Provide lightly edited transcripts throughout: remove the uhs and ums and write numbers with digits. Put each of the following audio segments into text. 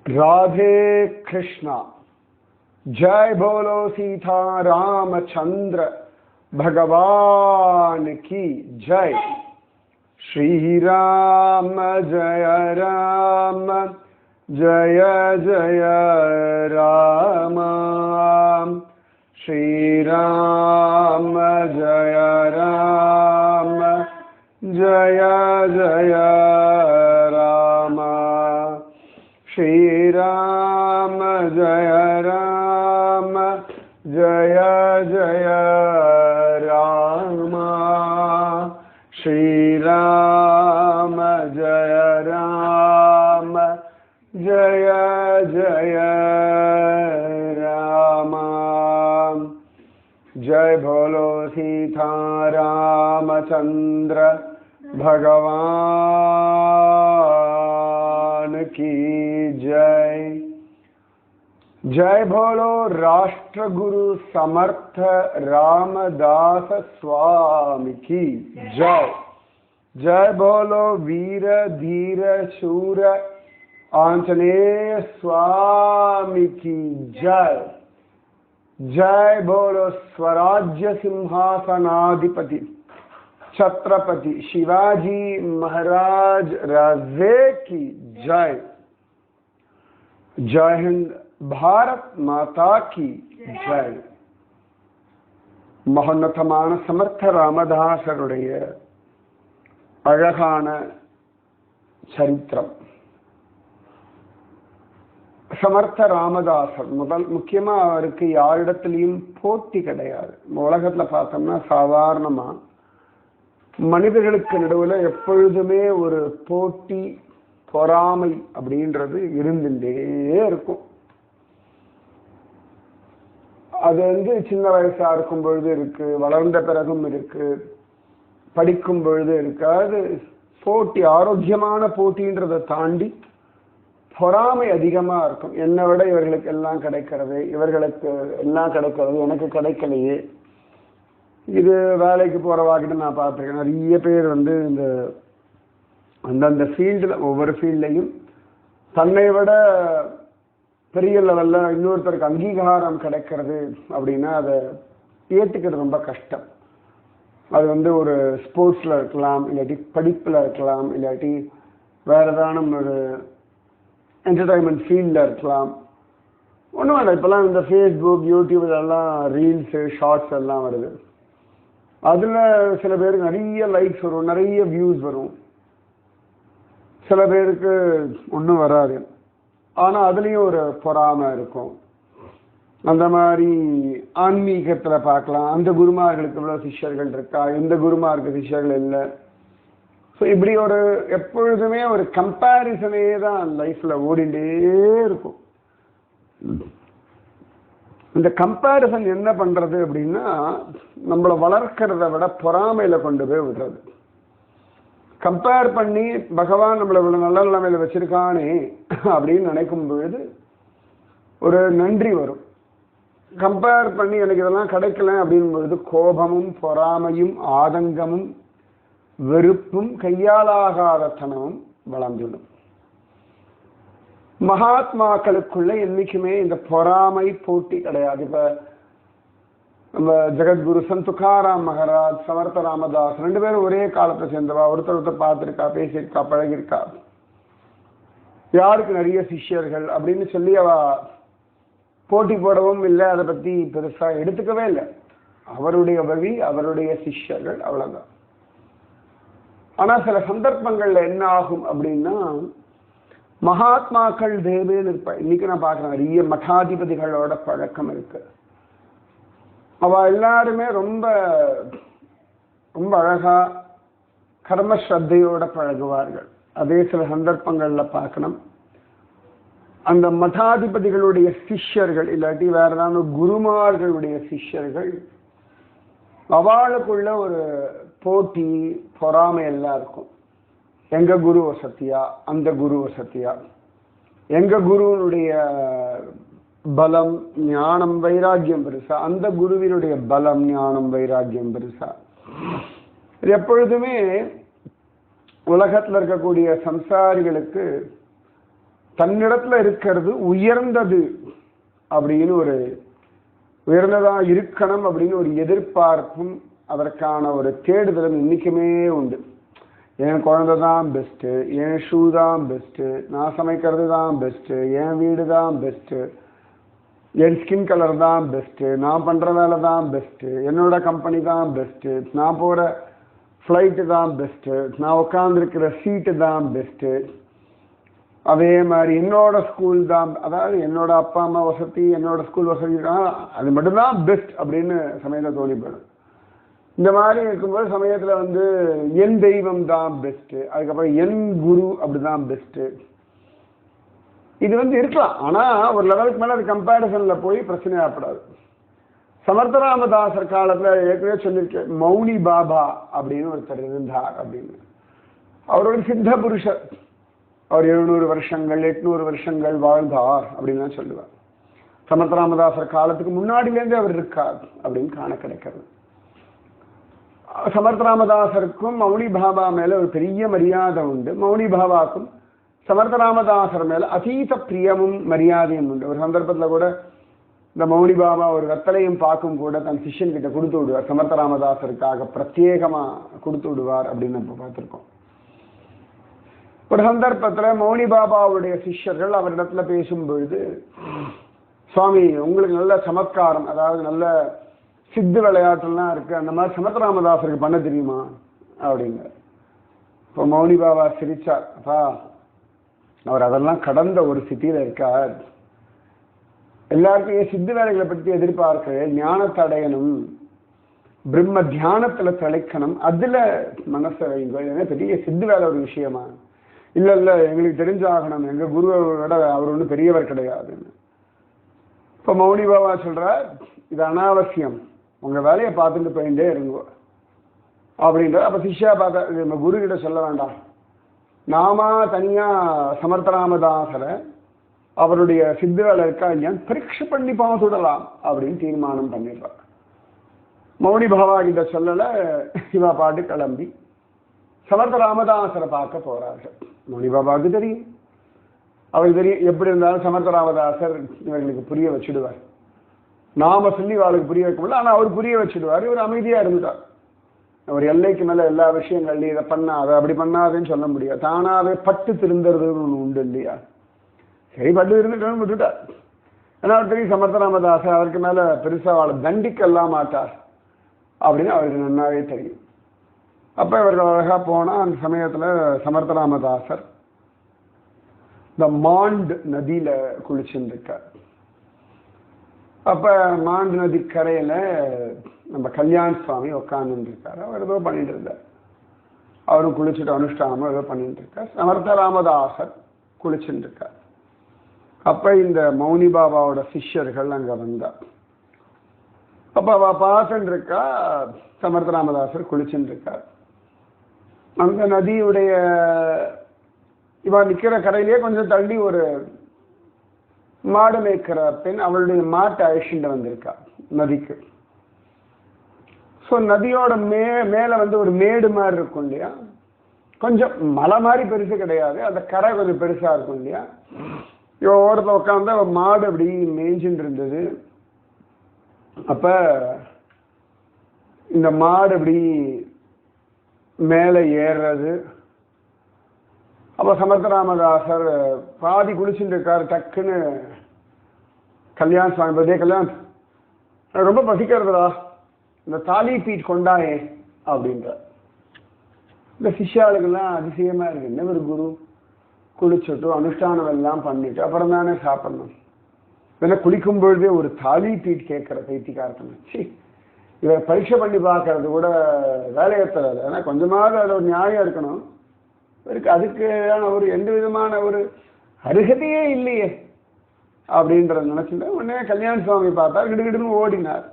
राधे कृष्णा। जय बोलो सीता रामचंद्र भगवान की जय। श्री राम जय राम जय जय राम। श्री राम जय राम जय जय राम। श्री राम जय राम जय जय राम। श्री राम जय राम जय जय राम। जय बोलो सीता रामचंद्र भगवान की जय। जय बोलो राष्ट्रगुरु समर्थ रामदास स्वामी की जय। जय बोलो वीर धीर शूर आंजनेय स्वामी की जय। जय बोलो स्वराज्य सिंहासनाधिपति छत्रपति शिवाजी महाराज राजे की जय। जय हिंद, भारत माता की जय। மகோன்னதமான சமர்த்த ராமதாசருடைய அழகான சரித்திரம். சமர்த்த ராமதாசர் முக்கியமா அவருக்கு யாரிடத்திலையும் போட்டி கிடையாது. உலகத்துல பார்த்தோம்னா சாதாரணமா மனிதர்களுக்கு நடுவில் எப்பொழுதுமே ஒரு போட்டி பொறாமை அப்படின்றது இருந்துட்டே இருக்கும். அது சின்ன வயசா இருக்கும் பொழுது இருக்கு, வளர்ந்த பிறகும் இருக்கு, படிக்கும் பொழுது இருக்கு. அது போட்டி, ஆரோக்கியமான போட்டின்றதை தாண்டி பொறாமை அதிகமா இருக்கும். என்னை விட இவர்களுக்கு எல்லாம் கிடைக்கிறது, இவர்களுக்கு எல்லாம் கிடைக்கிறது, எனக்கு கிடைக்கலையே. இது வேலைக்கு போறவாக்கிட்ட நான் பார்த்துருக்கேன். நிறைய பேர் இந்த அந்தந்த ஃபீல்டில், ஒவ்வொரு ஃபீல்ட்லையும் தன்னை விட பெரிய லெவல்ல இன்னொருத்தருக்கு அங்கீகாரம் கிடைக்கிறது அப்படின்னா அதை ஏற்றுக்கிறது ரொம்ப கஷ்டம். அது ஒரு ஸ்போர்ட்ஸில் இருக்கலாம், இல்லாட்டி படிப்பில் இருக்கலாம், இல்லாட்டி வேறு ஏதானும் ஒரு என்டர்டைன்மெண்ட் ஃபீல்டில் இருக்கலாம். ஒன்றும் இல்லை, இப்போல்லாம் இந்த ஃபேஸ்புக் யூடியூப் இதெல்லாம் ரீல்ஸு ஷார்ட்ஸ் எல்லாம் வருது. அதில் சில பேருக்கு நிறைய லைக்ஸ் வரும், நிறைய வியூஸ் வரும். சில பேருக்கு ஒன்றும் வராது. ஆனால் அதுலேயும் ஒரு பொறாமை இருக்கும். அந்த மாதிரி ஆன்மீகத்தில் பார்க்கலாம், அந்த குருமார்களுக்கு இவ்வளோ சிஷ்யர்கள் இருக்கா, இந்த குருமாருக்கு சிஷ்யர்கள் இல்லை. ஸோ இப்படி எப்பொழுதுமே ஒரு கம்பேரிசனே தான் லைஃப்பில் ஓடிண்டே இருக்கும். இந்த கம்பேரிசன் என்ன பண்ணுறது அப்படின்னா, நம்மளை வளர்க்கிறத விட பொறாமையில் கொண்டு போய் விடுறது. கம்பேர் பண்ணி பகவான் நம்மளை இவ்வளோ நல்ல நிலைமையில் வச்சிருக்கானே அப்படின்னு நினைக்கும் பொழுது ஒரு நன்றி வரும். கம்பேர் பண்ணி எனக்கு இதெல்லாம் கிடைக்கல அப்படின் பொழுது கோபமும் பொறாமையும் ஆதங்கமும் வெறுப்பும் கையாலாகாதத்தனமும் வளர்ந்துடும். மகாத்மாக்களுக்குள்ள என்னைக்குமே இந்த பொறாமை போட்டி கிடையாது. இப்ப நம்ம ஜெகத்குரு சந்த் துக்காராம் மகாராஜ், சமர்த்த ராமதாஸ் ரெண்டு பேரும் ஒரே காலத்தை சேர்ந்தவா. ஒருத்தர் பார்த்துருக்கா, பேசியிருக்கா, பழகிருக்கா. யாருக்கு நிறைய சிஷ்யர்கள் அப்படின்னு சொல்லி அவ போட்டி போடவும் இல்லை, அதை பத்தி பெருசா எடுத்துக்கவே இல்லை. அவருடைய வழி, அவருடைய சிஷ்யர்கள், அவ்வளவுதான். ஆனா சில சந்தர்ப்பங்கள்ல என்ன ஆகும் அப்படின்னா, மகாத்மாக்கள் தேவேன்னு இருப்பா. இன்னைக்கு நான் பார்க்குறேன், நிறைய மடாதிபதிகளோட பழக்கம் இருக்கு. அவ எல்லாருமே ரொம்ப ரொம்ப அழகா கர்மஸ்ரத்தையோட பழகுவார்கள். அதே சில சந்தர்ப்பங்கள்ல பார்க்கணும், அந்த மடாதிபதிகளுடைய சிஷ்யர்கள் இல்லாட்டி வேற ஏதாவது குருமார்களுடைய சிஷ்யர்கள், அவளுக்குள்ள ஒரு போட்டி பொறாமை எல்லாம் இருக்கும். எங்க குரு வசத்தியா, அந்த குரு வசத்தியா, எங்க குருனுடைய பலம் ஞானம் வைராக்கியம் பெருசா, அந்த குருவினுடைய பலம் ஞானம் வைராக்கியம் பெருசா. இது எப்பொழுதுமே உலகத்தில் இருக்கக்கூடிய சம்சாரிகளுக்கு தன்னிடத்துல இருக்கிறது உயர்ந்தது அப்படின்னு ஒரு உயர்ந்ததா இருக்கணும் அப்படின்னு ஒரு எதிர்பார்ப்பும் அதற்கான ஒரு தேடுதலும் இன்னைக்குமே உண்டு. என் குழந்தை தான் பெஸ்ட்டு, என் ஷூ தான் பெஸ்ட்டு, நான் சமைக்கிறது தான் பெஸ்ட்டு, என் வீடு தான் பெஸ்ட்டு, என் ஸ்கின் கலர் தான் பெஸ்ட்டு, நான் பண்ணுற வேலை தான் பெஸ்ட்டு, என்னோட கம்பெனி தான் பெஸ்ட்டு, நான் போகிற ஃப்ளைட்டு தான் பெஸ்ட்டு, நான் உட்காந்துருக்கிற சீட்டு தான் பெஸ்ட்டு, அதே மாதிரி என்னோட ஸ்கூல் தான், அதாவது என்னோட அப்பா அம்மா வசதி, என்னோட ஸ்கூல் வசதி தான், அது மட்டும்தான் பெஸ்ட் அப்படின்னு சமயத்தில் தோணி போயிடும். இந்த மாதிரி இருக்கும்போது சமயத்தில் வந்து என் தெய்வம் தான் பெஸ்ட்டு, அதுக்கப்புறம் என் குரு அப்படிதான் பெஸ்ட்டு. இது வந்து இருக்கலாம், ஆனால் ஒரு லெவலுக்கு மேலே அது கம்பேரிசனில் போய் பிரச்சனை ஏற்படாது. சமர்த்தராமதாசர் காலத்தில் ஏற்கனவே சொல்லியிருக்கேன், மௌனி பாபா அப்படின்னு ஒருத்தர் இருந்தார் அப்படின்னு. அவர் ஒரு சித்த புருஷர். அவர் 700 வருஷங்கள் 800 வருஷங்கள் வாழ்ந்தார் அப்படின்னு சொல்லுவார். சமர்த்தராமதாசர் காலத்துக்கு முன்னாடியிலேருந்தே அவர் இருக்கார் அப்படின்னு காண கிடைக்கிறது. சமர்த்தராமதாசருக்கும் மௌனி பாபா மேல ஒரு பெரிய மரியாதை உண்டு. மௌனி பாபாவுக்கும் சமர்த்தராமதாசர் மேல அதீத பிரியமும் மரியாதையும் உண்டு. ஒரு சந்தர்ப்பத்தில் கூட இந்த மௌனி பாபா ஒரு வெத்தலையும் பார்க்கும் கூட தன் சிஷ்யன் கிட்ட கொடுத்து விடுவார். சமர்த்தராமதாசருக்காக பிரத்யேகமா கொடுத்து விடுவார் அப்படின்னு நம்ம பார்த்துருக்கோம். ஒரு சந்தர்ப்பத்தில் மௌனி பாபாவுடைய சிஷ்யர்கள் அவரிடத்துல பேசும் பொழுது, சுவாமி உங்களுக்கு நல்ல சமத்காரம், அதாவது நல்ல சித்து விளையாட்டுலாம் இருக்கு, அந்த மாதிரி சமர்த்தராமதாசருக்கு பண்ண தெரியுமா அப்படிங்க. இப்போ மௌனி பாபா சிரிச்சார், அப்பா அவர் அதெல்லாம் கடந்த ஒரு சிட்டியில இருக்கார். எல்லாருக்கும் சித்து வேலைகளை பற்றி எதிர்பார்க்க ஞானத்தை அடையணும், பிரம்ம தியானத்துல திளைக்கணும், அதுல மனசை வைங்க, பெரிய சித்து வேலை ஒரு விஷயமா? இல்லை இல்லை எங்களுக்கு தெரிஞ்சாகணும், எங்கள் குருவோட அவர் ஒன்றும் பெரியவர் கிடையாதுன்னு. இப்போ மௌனி பாபா சொல்கிறார், இது அனாவசியம், உங்கள் வேலையை பார்த்துட்டு போயிட்டே இருங்கோ அப்படின்ற. அப்போ சிஷ்யா பார்த்தா, இது நம்ம குரு கிட்ட சொல்ல வேண்டாம், நாம தனியாக சமர்த்தராமதாசரை அவருடைய சித்து வேலை இருக்கா இல்லையான்னு பரீட்சை பண்ணி பார்த்துடலாம் அப்படின்னு தீர்மானம் பண்ணிடுறார். மௌனி பாபா கிட்ட சொல்லலை, இவா பாட்டு கிளம்பி சமர்த்தராமதாசரை பார்க்க போறார்கள். மௌனி பாபாவுக்கு தெரியும், அவருக்கு தெரியும் எப்படி இருந்தாலும் சமர்த்தராமதாசர் இவர்களுக்கு புரிய வச்சுடுவார். நாம சொல்லி அவளுக்கு புரிய வைக்க முடியல, ஆனால் அவர் புரிய வச்சுடுவார். இவர் அமைதியா இருந்தார். அவர் எல்லைக்கு மேல எல்லா விஷயங்கள்லையும் இதை பண்ணாத அப்படி பண்ணாதுன்னு சொல்ல முடியாது. தானாவே பட்டு திருந்துறதுன்னு ஒன்று உண்டு இல்லையா? சரி, பட்டு இருந்துட்டு விட்டுட்டார். ஏன்னா அவர் தெரியும் சமர்த்தராமதாசர் அவருக்கு மேல பெருசா அவளை தண்டிக்கலாம் மாட்டார் அப்படின்னு அவருக்கு நன்னாவே தெரியும். அப்ப இவர்கள் அழகா போனா அந்த சமயத்துல சமர்த்தராமதாசர் இந்த மாண்ட் நதியில குளிச்சுட்டு இருக்கார். அப்ப மாண்ட் நதி கரையில நம்ம கல்யாண சுவாமி உட்கார்ந்து இருக்காரு. அவர் ஏதோ பண்ணிட்டு இருந்தார். அவரும் குளிச்சுட்டு அனுஷ்டானமா ஏதோ பண்ணிட்டு இருக்கார். சமர்த்தராமதாசர் குளிச்சுட்டு இருக்கார். அப்ப இந்த மௌனி பாபாவோட சிஷ்யர்கள் அங்க வந்தார். அப்ப அவ பார்த்துட்டு இருக்கா, சமர்த்தராமதாசர் குளிச்சுட்டு இருக்கார். அந்த நதியுடைய இவ நிக்கிற கரையிலேயே கொஞ்சம் தள்ளி ஒரு மாடு மேய்க்கிற பெண் அவளுடைய மாட்டை அழிச்சுட்டு வந்திருக்கா நதிக்கு. ஸோ நதியோட மேல வந்து ஒரு மேடு மாதிரி இருக்கும் இல்லையா, கொஞ்சம் மலை மாதிரி பெருசு கிடையாது, அந்த கரை கொஞ்சம் பெருசா இருக்கும் இல்லையா. இவன் ஓரத்தில் உட்காந்து அவன் மாடு அப்படி மேய்ஞ்சின்னு இருந்தது. அப்ப இந்த மாடு அப்படி மேலே ஏறுறது. அப்ப சமர்த்தராமதாசர் பாதி குளிச்சுட்டு இருக்காரு. டக்குன்னு கல்யாண சுவாமி பதே கல்யாண் ரொம்ப பசிக்கிறதுடா, இந்த தாலி பீட் கொண்டாயே அப்படின்ற. இந்த சிஷ்யாளுக்கெல்லாம் அதிசயமா இருக்கு, என்ன ஒரு குரு குளிச்சுட்டு அனுஷ்டானம் எல்லாம் பண்ணிட்டு அப்புறம் தானே சாப்பிடணும், ஏன்னா குளிக்கும் பொழுதே ஒரு தாலி பீட் கேட்கிற பைத்தியக்காரத்தனை. இவர் பரீட்சை பண்ணி பார்க்கறது கூட வேலையேற்றாது. ஏன்னா கொஞ்சமாவது அதில் ஒரு நியாயம் இருக்கணும். இவருக்கு அதுக்கான ஒரு எந்த விதமான ஒரு அருகதையே இல்லையே அப்படின்றத நினைச்சுட்டு உடனே கல்யாண சுவாமி பார்த்தா கிடுகிடுன்னு ஓடினார்.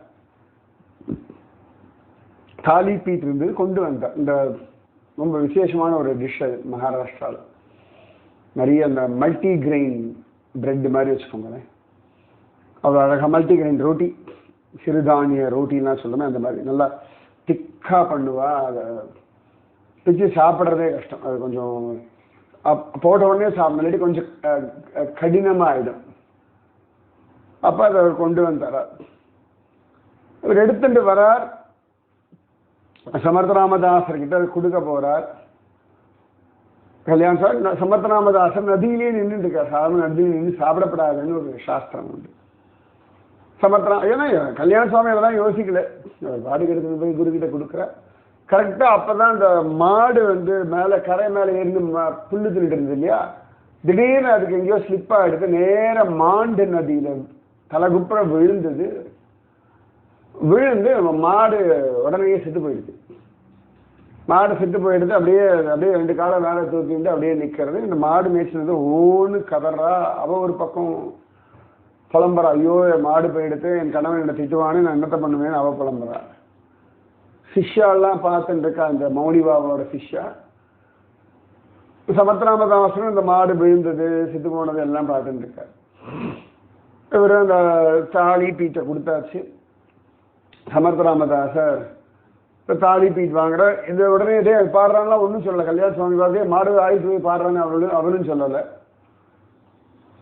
தாலி பீட் இருந்தது கொண்டு வந்தார். இந்த ரொம்ப விசேஷமான ஒரு டிஷ் அது மகாராஷ்டிராவில். நிறைய அந்த மல்டி கிரெயின் பிரெட் மாதிரி வச்சுக்கோங்களேன், அவ்வளோ அழகாக மல்டி கிரெயின் ரோட்டி, சிறுதானிய ரோட்டிலாம் சொல்லுமே அந்த மாதிரி நல்லா திக்காக பண்ணுவா. அதை பிச்சு சாப்பிட்றதே கஷ்டம். அது கொஞ்சம் போட்ட உடனே சாப்பிடணும், இல்லாட்டி கொஞ்சம் கடினமாயிடும். அப்போ அதை அவர் கொண்டு வந்தார். இவர் எடுத்துட்டு வரார், சமர்த்தராமதாசர்கிட்ட கொடுக்க போறார். கல்யாண சாமி சமர்த்தராமதாசர் நதியிலேயே நின்றுட்டு இருக்கார். சாதாரண நதியில் நின்று சாப்பிடப்படாதுன்னு ஒரு சாஸ்திரம் உண்டு. ஏன்னா கல்யாண சுவாமி அதெல்லாம் யோசிக்கல, பாடுக்கு எடுத்து போய் குருக்கிட்ட கொடுக்குற. கரெக்டா அப்பதான் இந்த மாடு மேல கரை மேல ஏறி புல்லு தின்னுட்டு இருந்தது இல்லையா, திடீர்னு அதுக்கு எங்கேயோ ஸ்லிப் ஆகிடுது, நேர மாண்டு நதியில தலைகுப்புற விழுந்தது. விழுந்து மாடு உடனே செத்து போயிடுது. மாடு செத்து போயிடுது. அப்படியே அப்படியே 2 காலம் மேலே தூக்கிட்டு அப்படியே நிற்கிறது. இந்த மாடு மேய்ச்சினது ஓன்னு கதறா. அவ ஒரு பக்கம் புலம்புறா, ஐயோ மாடு போயிடுத்து, என் கணவன் என்னை திட்டுவான்னு, நான் என்னத்தை பண்ணுவேன்னு அவ புலம்புறா. சிஷ்யாலாம் பார்த்துட்டு இருக்கா, இந்த மௌனி பாபாவோட சிஷ்யா. சமர்த்தராமதாசனும் இந்த மாடு விழுந்தது செத்து போனது எல்லாம் பார்த்துட்டு இருக்கா. இவர் அந்த தாலி பீட்டை கொடுத்தாச்சு. சமர்த்தராமதாசர் இப்போ தாலி பீட் வாங்குற. இந்த உடனே இதே பாடுறான்லாம் ஒன்றும் சொல்லலை. கல்யாண சுவாமி பார்த்து மாடு ஆயிட்டு போய் பாடுறான்னு அவனும் சொல்லலை.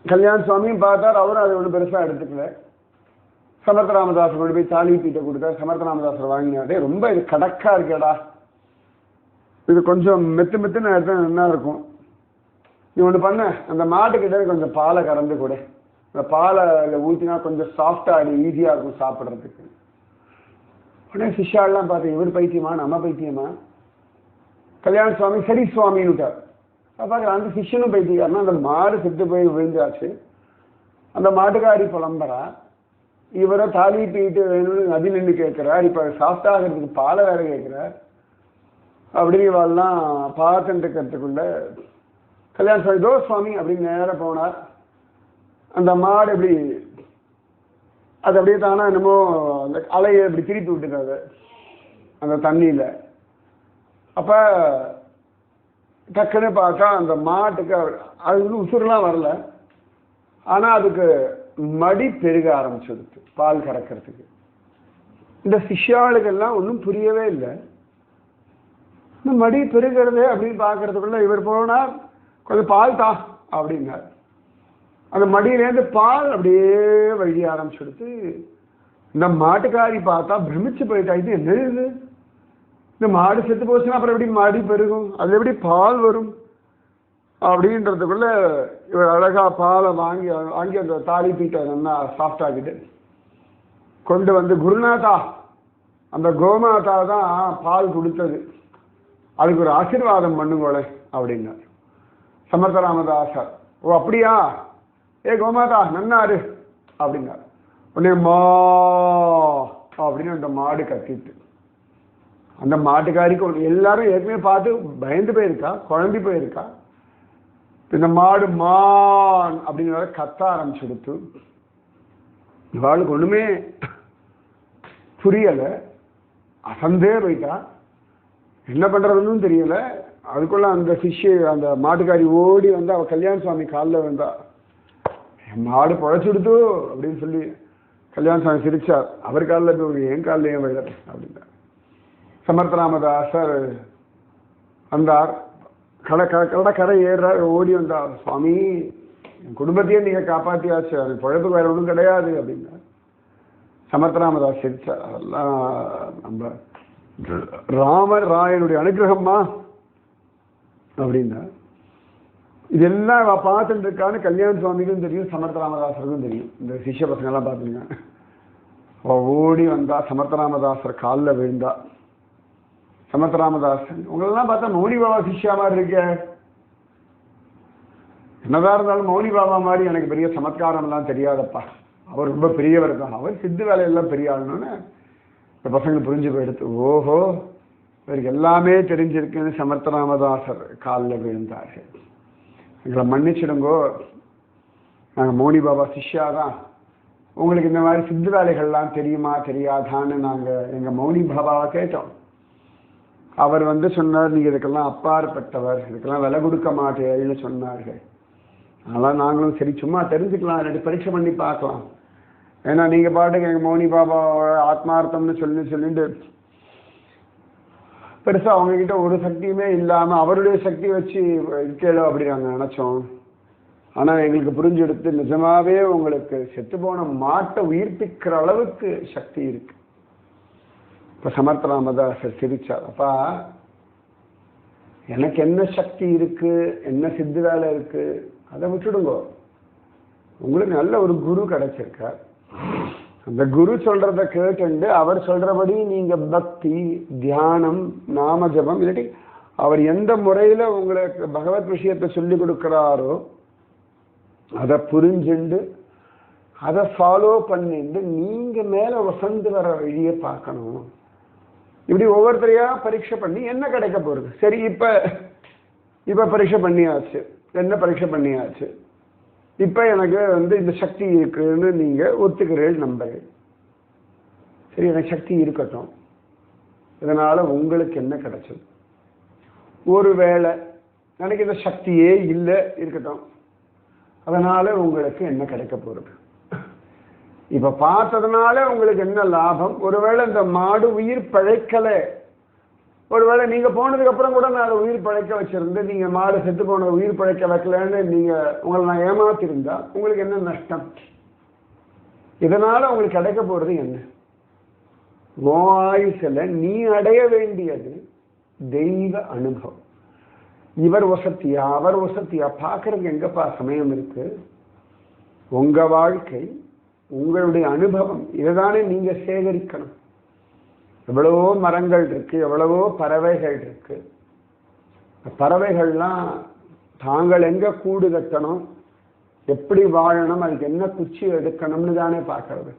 கல்யாண சுவாமியும் பார்த்தார், அவரும் அதை ஒன்றும் பெருசாக எடுத்துக்கல. சமர்த்தராமதாசர் கொண்டு போய் தாலி பீட்டை கொடுத்தார். சமர்த்தராமதாசர் வாங்கினாடே, ரொம்ப இது கடக்கா இருக்கேடா, இது கொஞ்சம் மெத்துன்னு எடுத்தா நல்லா இருக்கும். நீ ஒன்று பண்ண, அந்த மாட்டுக்கிட்ட கொஞ்சம் பாலை கறந்து கூட, இந்த பாலை ஊற்றினா கொஞ்சம் சாஃப்டாக ஈஸியாக இருக்கும் சாப்பிட்றதுக்கு. உடனே சிஷ்யாலாம் பார்த்து, இவர் பைத்தியமா நம்ம பைத்தியமா? கல்யாண சுவாமி சரி சுவாமின்னு விட்டார். பார்க்குற அந்த சிஷ்யனும் பைத்தியக்காரனா, அந்த மாடு செத்து போய் விழுந்தாச்சு. அந்த மாட்டுக்காரி புலம்பரா, இவரை தாலி பீட்டு வேணும்னு நதி நின்று கேட்குறார். இப்போ சாஃப்டாகிறதுக்கு பாலை வேற கேட்குறார். அப்படிங்கலாம் பார்த்துட்டு இருக்கிறதுக்குள்ள கல்யாண சுவாமி தோ சுவாமி அப்படின்னு நேராக போனார். அந்த மாடு எப்படி அது அப்படியே தானா என்னமோ அந்த அலையை இப்படி திருப்பி விட்டுறாரு அந்த தண்ணியில். அப்போ டக்குன்னு பார்த்தா அந்த மாட்டுக்கு அது உசுரெலாம் வரல, ஆனால் அதுக்கு மடி பெருக ஆரம்பிச்சிடுது பால் கறக்கிறதுக்கு. இந்த சிஷ்யாளுக்கெல்லாம் ஒன்றும் புரியவே இல்லை. இந்த மடி பெருகிறதே அப்படின்னு பார்க்கறதுக்குள்ள இவர் போனால் கொஞ்சம் பால் தா அப்படின்னார். அந்த மடியிலேருந்து பால் அப்படியே வழிய ஆரம்பிச்சுடுத்து. இந்த மாட்டுக்காரி பார்த்தா பிரமிச்சு போயிட்டா, இது என்ன இது, இந்த மாடு செத்து போச்சுன்னா அப்புறம் எப்படி மடி பெருகும், அது எப்படி பால் வரும் அப்படின்றதுக்குள்ள இவர் அழகா பாலை வாங்கி அந்த தாலி பீட்டை நல்லா சாஃப்ட் ஆகிட்டு கொண்டு வந்து, குருநாதா அந்த கோமாதா தான் பால் கொடுத்தது, அதுக்கு ஒரு ஆசீர்வாதம் பண்ணுங்களே அப்படின்னார். சமர்த்தராமதாசர், ஓ அப்படியா, ஏ கோமாதா நன்னாரு அப்படின்னார். உடனே மா அப்படின்னு அந்த மாடு கத்திட்டு, அந்த மாட்டுக்காரிக்கு எல்லாரும் ஏற்கனவே பார்த்து பயந்து போயிருக்கா, குழம்பி போயிருக்கா. இந்த மாடு மான் அப்படின்னு கத்த ஆரம்பிச்சுடுத்து. இவாளுக்கு ஒண்ணுமே புரியல, அசந்தே போயிட்டா, என்ன பண்றதுன்னு தெரியல. அதுக்குள்ள அந்த அந்த மாட்டுக்காரி ஓடி வந்து அவ கல்யாண சுவாமி காலில் வந்தா, மாடு பொழைச்சுடுத்து அப்படின்னு சொல்லி கல்யாண சுவாமி சிரிச்சார். அவர் காலில் போய் என் காலில் ஏன் விழ அப்படின்னா. சமர்த்தராமதாசர் வந்தார், கரை ஏறார், ஓடி வந்தார். சுவாமி என் குடும்பத்தையே நீங்க காப்பாத்தியாச்சு, அது பொழைப்புக்கு வேற ஒன்றும் கிடையாது அப்படின்னா. சமர்த்தராமதாஸ் சிரிச்சார். அதெல்லாம் நம்ம ராமர் ராயனுடைய அனுகிரகமா அப்படின்னா. இதெல்லாம் பார்த்துட்டு இருக்கான்னு கல்யாண சுவாமிக்கும் தெரியும், சமர்த்தராமதாசருக்கும் தெரியும். இந்த சிஷ்ய பசங்க எல்லாம் பார்த்துங்க. ஓடி வந்தா, சமர்த்தராமதாசர் காலில் விழுந்தா. சமர்த்தராமதாசன், உங்களெல்லாம் பார்த்தா மௌனி பாபா சிஷ்யா மாதிரி இருக்க, என்னதான் இருந்தாலும் மௌனி பாபா மாதிரி எனக்கு பெரிய சமத்காரம் எல்லாம் தெரியாதப்பா, அவர் ரொம்ப பெரியவர் தான், அவர் சித்து வேலையெல்லாம் பெரிய ஆகணும்னு இந்த பசங்களுக்கு புரிஞ்சு போயிடுத்து. ஓஹோ இவருக்கு எல்லாமே தெரிஞ்சிருக்குன்னு சமர்த்தராமதாசர் காலில் விழுந்தார்கள். எங்களை மன்னிச்சிடுங்கோ, நாங்கள் மௌனி பாபா சிஷ்யா தான், உங்களுக்கு இந்த மாதிரி சித்து வேலைகள்லாம் தெரியுமா தெரியாதான்னு நாங்கள் எங்கள் மௌனி பாபாவை கேட்டோம். அவர் சொன்னார், நீங்கள் இதுக்கெல்லாம் அப்பாற்பட்டவர், இதுக்கெல்லாம் விலை கொடுக்க மாட்டேன்னு சொன்னார்கள். அதெல்லாம் நாங்களும் சரி சும்மா தெரிஞ்சுக்கலாம், இல்லாட்டி பரீட்சை பண்ணி பார்க்கலாம், ஏன்னா நீங்கள் பாட்டுக்கு எங்கள் மௌனி பாபா ஆத்மார்த்தம்னு சொல்லிட்டு பெருசா அவங்க கிட்ட ஒரு சக்தியுமே இல்லாம அவருடைய சக்தி வச்சு கேளோ அப்படி நாங்க நினைச்சோம். ஆனா எங்களுக்கு புரிஞ்சு எடுத்து நிஜமாவே உங்களுக்கு செத்து போன மாட்டை உயிர்ப்பிக்கிற அளவுக்கு சக்தி இருக்கு. இப்ப சமர்த்த ராமதாசர் சிரிச்சார், அப்பா எனக்கு என்ன சக்தி இருக்கு, என்ன சித்து வேலை இருக்கு, அதை விட்டுடுங்க. உங்களுக்கு நல்ல ஒரு குரு கிடைச்சிருக்கார். அந்த குரு சொல்றத கேட்டு அவர் சொல்றபடி நீங்க பக்தி தியானம் நாம ஜபம் இல்லாட்டி அவர் எந்த முறையில உங்களுக்கு பகவத் விஷயத்தை சொல்லி கொடுக்கிறாரோ அதை புரிஞ்சுண்டு அதை ஃபாலோ பண்ணிட்டு நீங்க மேல வசந்து வர வழியை பார்க்கணும். இப்படி ஒவ்வொருத்தரையா பரீட்சை பண்ணி என்ன கிடைக்க போறது? சரி, இப்ப பரீட்சை பண்ணியாச்சு, என்ன பரீட்சை பண்ணியாச்சு, இப்ப எனக்கு இந்த சக்தி இருக்குன்னு நீங்க ஒத்துக்கிறீர்கள், நம்புறேன். சரி, எனக்கு சக்தி இருக்கட்டும், இதனால உங்களுக்கு என்ன கிடைச்சது? ஒருவேளை எனக்கு இந்த சக்தியே இல்லை, இருக்கட்டும், அதனால உங்களுக்கு என்ன கிடைக்க போறது? இப்ப பார்த்ததுனால உங்களுக்கு என்ன லாபம்? ஒருவேளை இந்த மாடு உயிர் பழைக்கல, ஒருவேளை நீங்க போனதுக்கு அப்புறம் கூட நான் அதை உயிர் பழைக்க வச்சிருந்து நீங்க மாடு செத்து போன உயிர் பழைக்க வைக்கலன்னு நீங்க உங்களை நான் ஏமாத்திருந்தா உங்களுக்கு என்ன நஷ்டம்? இதனால உங்களுக்கு கிடைக்க போறது என்ன? ஆயுசுல நீ அடைய வேண்டியது தெய்வ அனுபவம். இவர் வசத்தியா அவர் வசத்தியா பார்க்கறதுக்கு எங்கப்பா சமயம் இருக்கு? உங்க வாழ்க்கை உங்களுடைய அனுபவம் இதைதானே நீங்க சேகரிக்கணும். எவ்வளவோ மரங்கள் இருக்கு, எவ்வளவோ பறவைகள் இருக்கு. பறவைகள்லாம் தாங்கள் எங்க கூடு கட்டணும், எப்படி வாழணும், அதுக்கு என்ன குச்சி எடுக்கணும்னு தானே பார்க்கறது.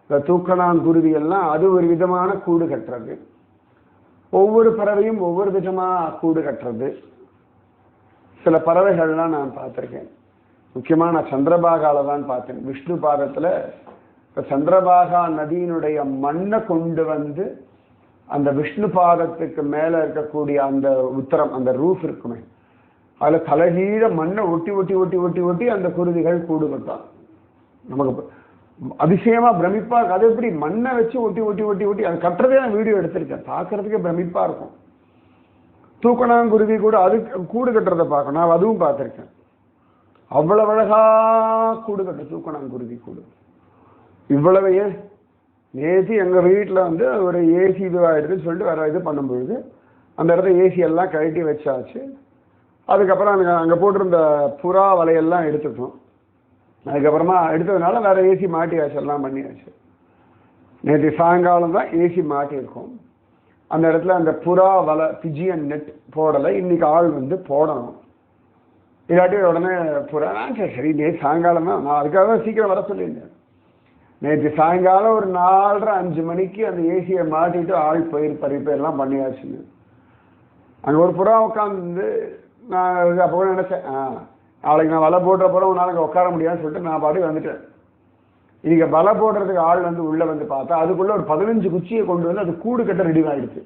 இந்த தூக்கணாங்குருவி எல்லாம் அது ஒரு விதமான கூடு கட்டுறது. ஒவ்வொரு பறவையும் ஒவ்வொரு விதமா கூடு கட்டுறது. சில பறவைகள்லாம் நான் பார்த்துருக்கேன். முக்கியமா நான் சந்திரபாகால தான் பார்த்தேன். விஷ்ணு பாதத்துல சந்திரபாகா நதியினுடைய மண்ணை கொண்டு வந்து அந்த விஷ்ணு பாதத்துக்கு மேல இருக்கக்கூடிய அந்த உத்தரம், அந்த ரூஃப் இருக்குமே, அதுல தலைகீழ மண்ணை ஒட்டி ஒட்டி ஒட்டி ஒட்டி ஒட்டி அந்த குருவிகள் கூடு கட்டான். நமக்கு அதிசயமா பிரமிப்பா இருக்கு. அது எப்படி மண்ணை வச்சு ஒட்டி ஒட்டி ஒட்டி ஒட்டி அது கட்டுறதே நான் வீடியோ எடுத்திருக்கேன். பார்க்கறதுக்கே பிரமிப்பா இருக்கும். தூக்கணாங்குருவி கூட அது கூடு கட்டுறதை பார்க்கணும், நான் அதுவும் பார்த்துருக்கேன். அவ்வளவு அழகா கூடு கட்டு தூக்கணாங்குருவி கூடு. இவ்வளவு ஏன் ஏசி எங்க வீட்டில் ஒரு ஏசி இதுவாகிடுதுன்னு சொல்லிட்டு வேற இது பண்ணும்பொழுது அந்த இடத்துல ஏசி எல்லாம் கழட்டி வச்சாச்சு. அதுக்கப்புறம் அங்கே போட்டிருந்த புறா வலையெல்லாம் எடுத்துட்டோம். அதுக்கப்புறமா எடுத்ததுனால வேற ஏசி மாட்டியாச்சு, எல்லாம் பண்ணியாச்சு. நேற்று சாயங்காலம் தான் ஏசி மாட்டியிருக்கோம். அந்த இடத்துல அந்த புறா வலை பிஜியன் நெட் போடலை. இன்னைக்கு ஆள் போடணும். இல்லாட்டி உடனே புறா சரி நேற்று சாயங்காலம் தான், நான் அதுக்காக தான் சீக்கிரம் வர சொல்லியிருந்தேன். நேற்று சாயங்காலம் ஒரு 4:30-5 மணிக்கு அந்த ஏசியை மாட்டிட்டு ஆள் போயிருப்பார். இப்போ எல்லாம் பண்ணியாச்சுன்னு அங்கே ஒரு புறா உட்காந்து நான் அப்போ நினைச்சேன், நாளைக்கு நான் வலை போடுற போகிறோம், நாளைக்கு உட்கார முடியாதுன்னு சொல்லிட்டு நான் பாடி வந்துட்டேன். இன்னைக்கு வலை போடுறதுக்கு ஆள் உள்ள பார்த்தா அதுக்குள்ள ஒரு 15 குச்சியை கொண்டு வந்து அது கூடு கட்ட ரெடி ஆகிடுச்சு.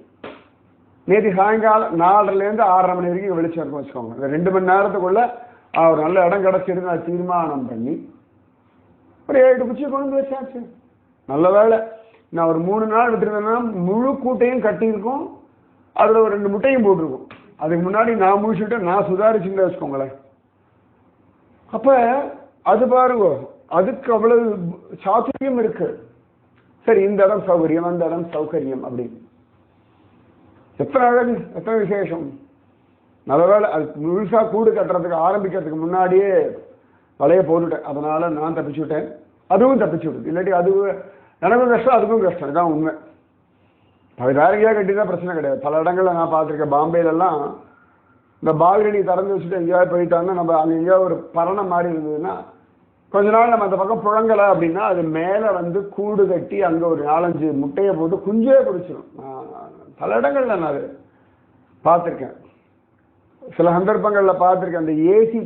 நேற்று சாயங்காலம் 4:30 6:30 மணி வரைக்கும் வெளிச்சம் இருக்கும் வச்சுக்கோங்க. இந்த 2 மணி நேரத்துக்குள்ள ஒரு நல்ல இடம் கிடைச்சிருந்து நான் தீர்மானம் பண்ணி ஒரு 7 குச்சியை கொண்டு வந்து வச்சாச்சு. நல்ல வேலை நான் ஒரு 3 நாள் விட்டுருந்தேன்னா முழு கூட்டையும் கட்டியிருக்கோம், அதுல ஒரு 2 முட்டையும் போட்டிருக்கோம். அதுக்கு முன்னாடி நான் முடிச்சுட்டு நான் சுதாரிச்சுன்னு வச்சுக்கோங்களேன். அப்ப அது பாருங்க, அதுக்கு அவ்வளவு சாத்துரியம் இருக்கு. சரி, இந்த இடம் சௌகரியம், அந்த இடம் சௌகரியம் அப்படின்னு எத்தனை அழகு, எத்தனை விசேஷம். நல்ல வேலை அது முழுசா கூடு கட்டுறதுக்கு ஆரம்பிக்கிறதுக்கு முன்னாடியே வலைய போட்டுட்டேன். அதனால நான் தப்பிச்சு விட்டேன், அதுவும் தப்பிச்சு விடுது. இல்லாட்டி அது எனக்கும் கஷ்டம், அதுக்கும் கஷ்டம். இதுதான் உண்மை. அது வேற எங்கேயா கட்டிதான் பிரச்சனை கிடையாது. பல இடங்கள்ல நான் பார்த்துருக்கேன். பாம்பேலெல்லாம் இந்த பால்கனி திறந்து வச்சுட்டு எங்கேயாவது போயிட்டாங்கன்னா நம்ம அங்கே எங்கேயாவது ஒரு பரணம் மாதிரி இருந்ததுன்னா கொஞ்ச நாள் நம்ம அந்த பக்கம் புழங்கலை அப்படின்னா அது மேலே கூடு கட்டி அங்கே ஒரு 4-5 முட்டையை போட்டு குஞ்சே பிடிச்சிடும். பல இடங்கள்ல நான் அது பார்த்துருக்கேன். சில சந்தர்ப்பங்களில் பார்த்துருக்கேன். அந்த ஏசி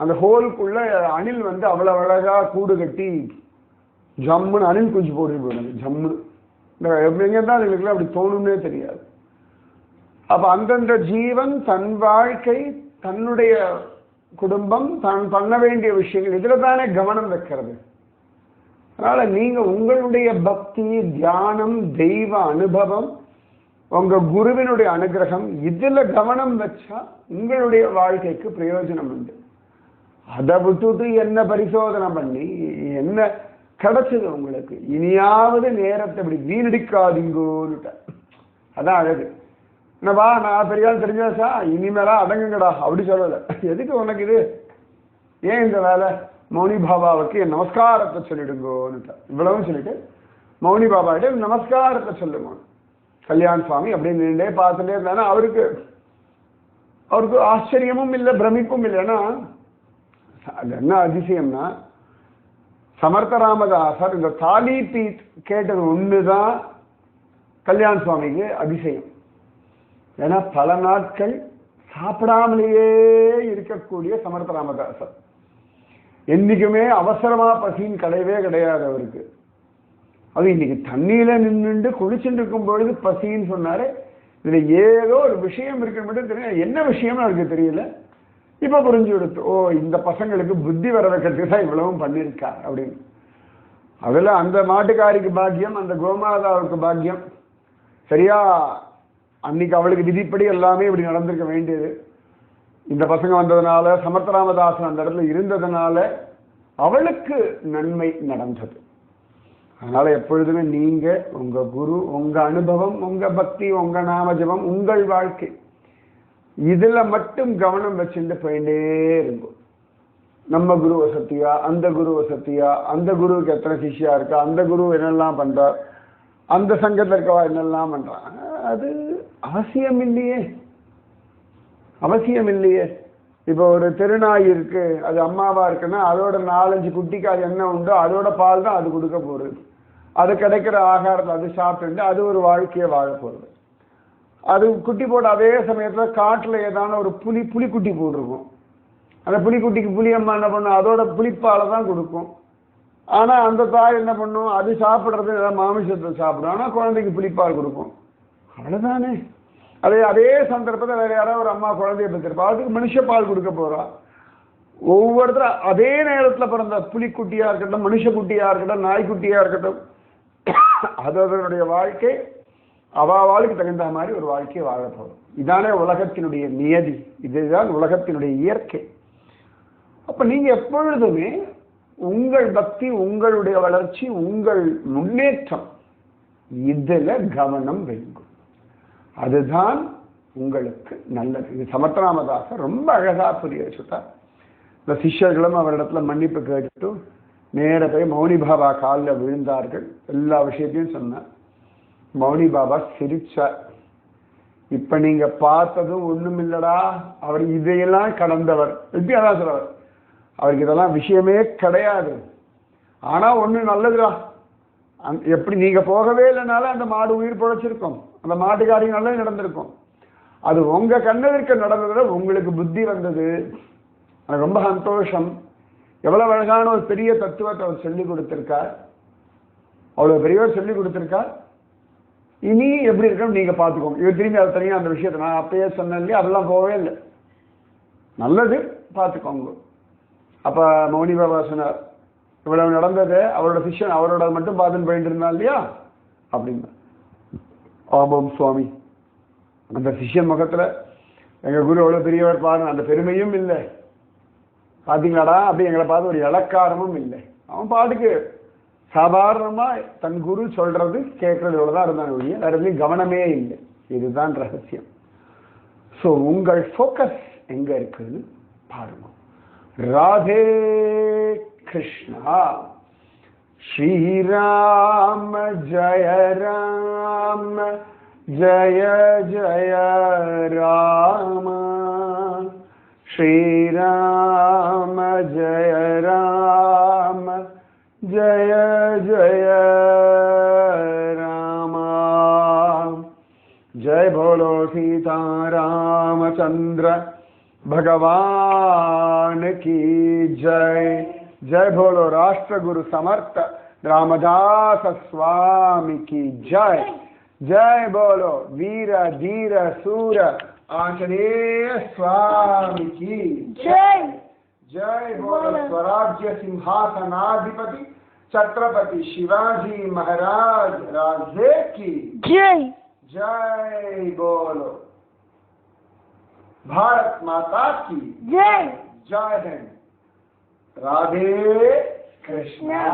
அந்த ஹோலுக்குள்ள அணில் அவ்வளவு அழகா கூடு கட்டி ஜம்முன்னு அணில் குஞ்சு போட்டு போயிடுது. ஜம்முன்னு எங்க தான் அதுங்களுக்குலாம் அப்படி தோணும்னே தெரியாது. அப்ப அந்தந்த ஜீவன் தன் வாழ்க்கை, தன்னுடைய குடும்பம், தான் பண்ண வேண்டிய விஷயங்கள் இதுல தானே கவனம் வைக்கிறது. அதனால நீங்க உங்களுடைய பக்தி தியானம் தெய்வ அனுபவம் உங்க குருவினுடைய அனுகிரகம் இதுல கவனம் வச்சா உங்களுடைய வாழ்க்கைக்கு பிரயோஜனம் உண்டு. அதை விட்டுட்டு என்ன பரிசோதனை பண்ணி என்ன கிடைச்சது உங்களுக்கு? இனியாவது நேரத்தை இப்படி வீணடிக்காதீங்கோன்னு. அதான் அழகு. என்னப்பா நான் பெரியால் தெரிஞ்சாச்சா, இனிமேலா அடங்குங்கடா அப்படி சொல்லலை. எதுக்கு உனக்கு இது, ஏன் இந்த வேலை? மௌனி பாபாவுக்கு என் நமஸ்காரத்தை சொல்லிடுங்கோன்னு இவ்வளவும் சொல்லிட்டு மௌனி பாபா கிட்ட நமஸ்காரத்தை சொல்லுங்க. கல்யாண் சுவாமி அப்படின்னு நின்றே பார்த்துட்டே இருந்தானா அவருக்கு ஆச்சரியமும் இல்லை, பிரமிப்பும் இல்லைன்னா அது என்ன அதிசயம்னா, சமர்த்த ராமதாசர் இந்த தாலி பீட் கேட்டது ஒண்ணுதான் கல்யாண் சுவாமிக்கு அதிசயம். ஏன்னா பல நாட்கள் சாப்பிடாமலேயே இருக்கக்கூடிய சமர்த்த ராமதாசர் என்னைக்குமே அவசரமா பசின்னு கிடையவே கிடையாது அவருக்கு. அது இன்னைக்கு தண்ணியில நின்றுண்டு குளிச்சுட்டு இருக்கும் பொழுது பசின்னு சொன்னாரு. இதுல ஏதோ ஒரு விஷயம் இருக்கு மட்டும் தெரியும், என்ன விஷயம்னு அவருக்கு தெரியல. இப்ப புரிஞ்சு கொடுத்து, ஓ இந்த பசங்களுக்கு புத்தி வர வைக்கிறதுக்கு தான் இவ்வளவும் பண்ணியிருக்கா அப்படின்னு. அதுல அந்த மாட்டுக்காரிக்கு பாக்கியம், அந்த கோமாதாவுக்கு பாக்கியம். சரியா அன்னைக்கு அவளுக்கு விதிப்படி எல்லாமே இப்படி நடந்திருக்க வேண்டியது. இந்த பசங்க வந்ததுனால, சமர்த்த ராமதாசன் அந்த இடத்துல இருந்ததுனால அவளுக்கு நன்மை நடந்தது. அதனால எப்பொழுதுமே நீங்க உங்க குரு, உங்க அனுபவம், உங்க பக்தி, உங்க நாமஜபம், உங்கள் வாழ்க்கை இதுல மட்டும் கவனம் வச்சுட்டு போயிட்டே இருக்கும். நம்ம குரு வசத்தியா, அந்த குரு வசத்தியா, அந்த குருவுக்கு எத்தனை சிஷ்யா இருக்கா, அந்த குரு என்னெல்லாம் பண்றார், அந்த சங்கத்தில் இருக்கவா என்னெல்லாம் பண்றான், அது அவசியம் இல்லையே, அவசியம் இல்லையே. இப்போ ஒரு தெருநாய் இருக்கு, அது அம்மாவா இருக்குன்னா அதோட 4-5 குட்டிக்கு அது என்ன உண்டோ அதோட பால் தான் அது கொடுக்க போறது. அது கிடைக்கிற ஆகாரத்தை அது சாப்பிட்டு அது ஒரு வாழ்க்கையை வாழ போறது. அது குட்டி போட அதே சமயத்துல காட்டுல ஏதான ஒரு புலிக்குட்டி போட்டிருக்கும். அந்த புலிக்குட்டிக்கு புலி அம்மா என்ன பண்ணும், அதோட புலிப்பாலை தான் கொடுக்கும். ஆனா அந்த தாய் என்ன பண்ணும், அது சாப்பிட்றது ஏதாவது மாமிசத்தை சாப்பிடும், ஆனா குழந்தைக்கு புலிப்பால் கொடுக்கும். அவ்வளவுதானே. அதே சந்தர்ப்பத்தை வேற யாராவது ஒரு அம்மா குழந்தைய பெற்றிருப்பா, அதுக்கு மனுஷ பால் கொடுக்க போறா. ஒவ்வொருத்தரும் அதே நேரத்துல பிறந்த புலிக்குட்டியா இருக்கட்டும், மனுஷக்குட்டியா இருக்கட்டும், நாய்க்குட்டியா இருக்கட்டும், அதனுடைய வாழ்க்கை அவாவாளுக்கு தகுந்த மாதிரி ஒரு வாழ்க்கையை வாழ போறோம். இதானே உலகத்தினுடைய நியதி, இதுதான் உலகத்தினுடைய இயற்கை. அப்ப நீங்க எப்பொழுதுமே உங்கள் பக்தி, உங்களுடைய வளர்ச்சி, உங்கள் முன்னேற்றம் இதுல கவனம் வைங்க. அதுதான் உங்களுக்கு நல்லது. இது சமர்த்த ராமதாசர் ரொம்ப அழகா புரிய வச்சுட்டார். இந்த சிஷ்யர்களும் அவரிடத்துல மன்னிப்பு கேட்டுட்டு நேர போய் மௌனி பாபா காலில் விழுந்தார்கள். எல்லா விஷயத்தையும் சொன்னார். மௌனி பாபா சிரிச்சார். இப்ப நீங்க பார்த்ததும் ஒண்ணும் இல்லடா, அவர் இதையெல்லாம் கடந்தவர், வித்தியாதான் சொல்றவர், அவருக்கு இதெல்லாம் விஷயமே கிடையாது. ஆனா ஒண்ணு நல்லதுடா, எப்படி நீங்க போகவே இல்லைனால அந்த மாடு உயிர் பொழைச்சிருக்கும், அந்த மாட்டுக்காரியம் நல்லது நடந்திருக்கும். அது உங்க கண்ணெதிர்க்க நடந்ததுல உங்களுக்கு புத்தி வந்தது, எனக்கு ரொம்ப சந்தோஷம். எவ்வளவு அழகான ஒரு பெரிய தத்துவத்தை அவர் சொல்லிக் கொடுத்திருக்கார், அவ்வளவு பெரியவர் சொல்லிக் கொடுத்திருக்கார். இனி எப்படி இருக்கணும் நீங்க பார்த்துக்கோங்க. இவர் திரும்பி அதை தனியாக அந்த விஷயத்தை நான் அப்பயே சொன்னேன் இல்லையா, அதெல்லாம் போகவே இல்லை, நல்லது பார்த்துக்கோங்க. அப்ப மௌனி பாபா சொன்னார், இவ்வளவு நடந்தது அவரோட சிஷ்யன் அவரோட மட்டும் பார்த்துன்னு போயிட்டு இருந்தா இல்லையா அப்படின்னா, ஆமாம் சுவாமி. அந்த சிஷ்யன் முகத்துல எங்க குரு எவ்வளவு பெரியவர் பாருங்க, அந்த பெருமையும் இல்லை பாத்தீங்களாடா, அப்படி எங்களை பார்த்து ஒரு இலக்காரமும் இல்லை. அவன் பாட்டுக்கு சாதாரணமா தன் குரு சொல்றது கேட்கறது இவ்வளவுதான் இருந்தான் ஒழிய வேற எதுவும் கவனமே இல்லை. இதுதான் ரகசியம். ஸோ உங்கள் ஃபோக்கஸ் எங்க இருக்குன்னு பாருங்க. ராதே கிருஷ்ணா. ஸ்ரீராம ஜய ராம ஜய ஜய ராம. ஸ்ரீராம ஜய ராம ஜய ஜய ராம. जय बोलो सीता रामचंद्र भगवान की जय. जय बोलो राष्ट्र गुरु समर्थ रामदास स्वामी की जय. जय बोलो वीर धीर सूर आंजनेय स्वामी की जय. जय बोलो स्वराज्य सिंहासनाधिपति छत्रपति शिवाजी महाराज राजे की जय. जय बोलो भारत माता की जय। जय हिंद। राधे कृष्णा।